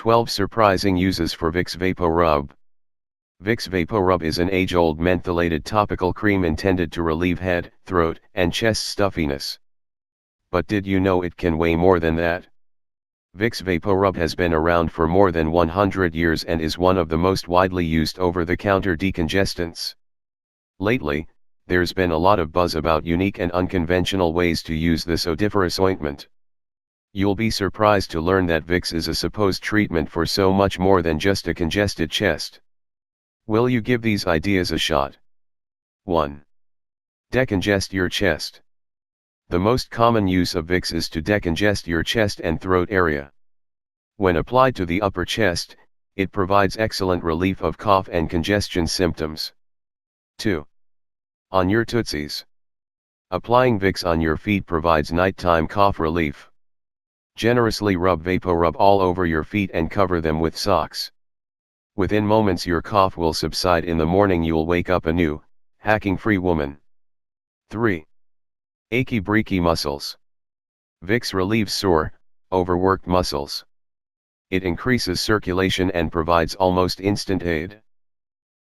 12 Surprising Uses for Vicks VapoRub. Vicks VapoRub is an age-old mentholated topical cream intended to relieve head, throat, and chest stuffiness. But did you know it can weigh more than that? Vicks VapoRub has been around for more than 100 years and is one of the most widely used over-the-counter decongestants. Lately, there's been a lot of buzz about unique and unconventional ways to use this odiferous ointment. You'll be surprised to learn that Vicks is a supposed treatment for so much more than just a congested chest. Will you give these ideas a shot? 1. Decongest your chest. The most common use of Vicks is to decongest your chest and throat area. When applied to the upper chest, it provides excellent relief of cough and congestion symptoms. 2. On your tootsies. Applying Vicks on your feet provides nighttime cough relief. Generously rub VapoRub all over your feet and cover them with socks. Within moments your cough will subside. In the morning you'll wake up a new, hacking-free woman. 3. Achy breaky muscles. Vicks relieves sore, overworked muscles. It increases circulation and provides almost instant aid.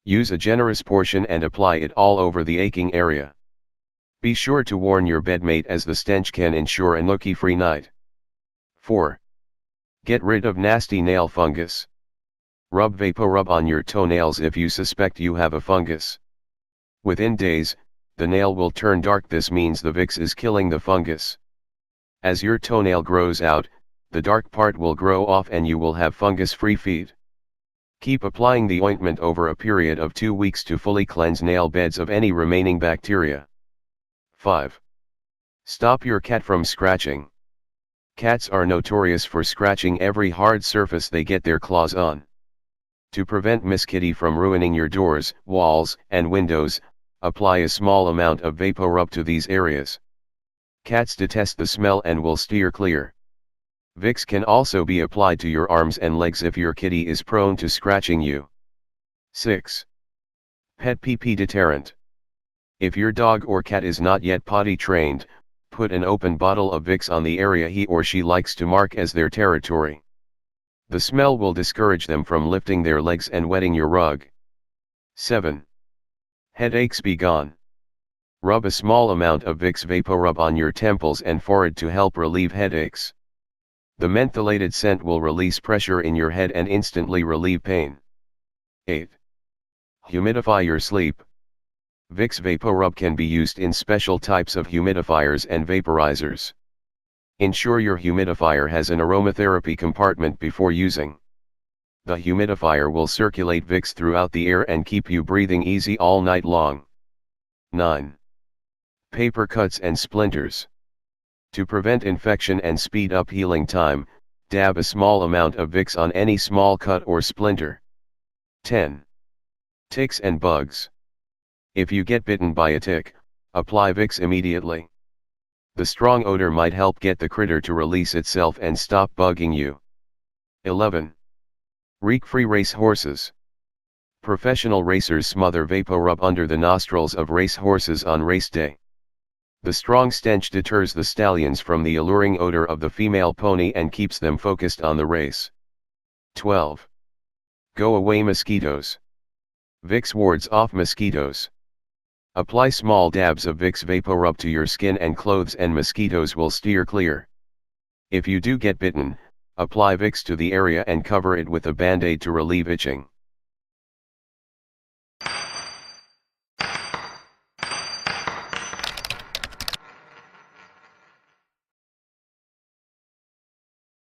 Use a generous portion and apply it all over the aching area. Be sure to warn your bedmate as the stench can ensure a nookie-free night. 4. Get rid of nasty nail fungus. Rub VapoRub on your toenails if you suspect you have a fungus. Within days, the nail will turn dark. This means the Vicks is killing the fungus. As your toenail grows out, the dark part will grow off and you will have fungus-free feet. Keep applying the ointment over a period of 2 weeks to fully cleanse nail beds of any remaining bacteria. 5. Stop your cat from scratching. Cats are notorious for scratching every hard surface they get their claws on. To prevent mosquito from ruining your doors, walls, and windows, apply a small amount of VapoRub to these areas. Cats detest the smell and will steer clear. Vicks can also be applied to your arms and legs if your kitty is prone to scratching you. 6. Pet pee-pee deterrent. If your dog or cat is not yet potty trained, put an open bottle of Vicks on the area he or she likes to mark as their territory. The smell will discourage them from lifting their legs and wetting your rug. 7. Headaches be gone. Rub a small amount of Vicks VapoRub on your temples and forehead to help relieve headaches. The mentholated scent will release pressure in your head and instantly relieve pain. 8. Humidify your sleep. Vicks VapoRub can be used in special types of humidifiers and vaporizers. Ensure your humidifier has an aromatherapy compartment before using. The humidifier will circulate Vicks throughout the air and keep you breathing easy all night long. 9. Paper cuts and splinters. To prevent infection and speed up healing time, dab a small amount of Vicks on any small cut or splinter. 10. Ticks and bugs. If you get bitten by a tick, apply Vicks immediately. The strong odor might help get the critter to release itself and stop bugging you. 11. Reek-free race horses. Professional racers smother VapoRub under the nostrils of race horses on race day. The strong stench deters the stallions from the alluring odor of the female pony and keeps them focused on the race. 12. Go away mosquitoes. Vicks wards off mosquitoes. Apply small dabs of Vicks VapoRub to your skin and clothes and mosquitoes will steer clear. If you do get bitten, apply Vicks to the area and cover it with a band-aid to relieve itching.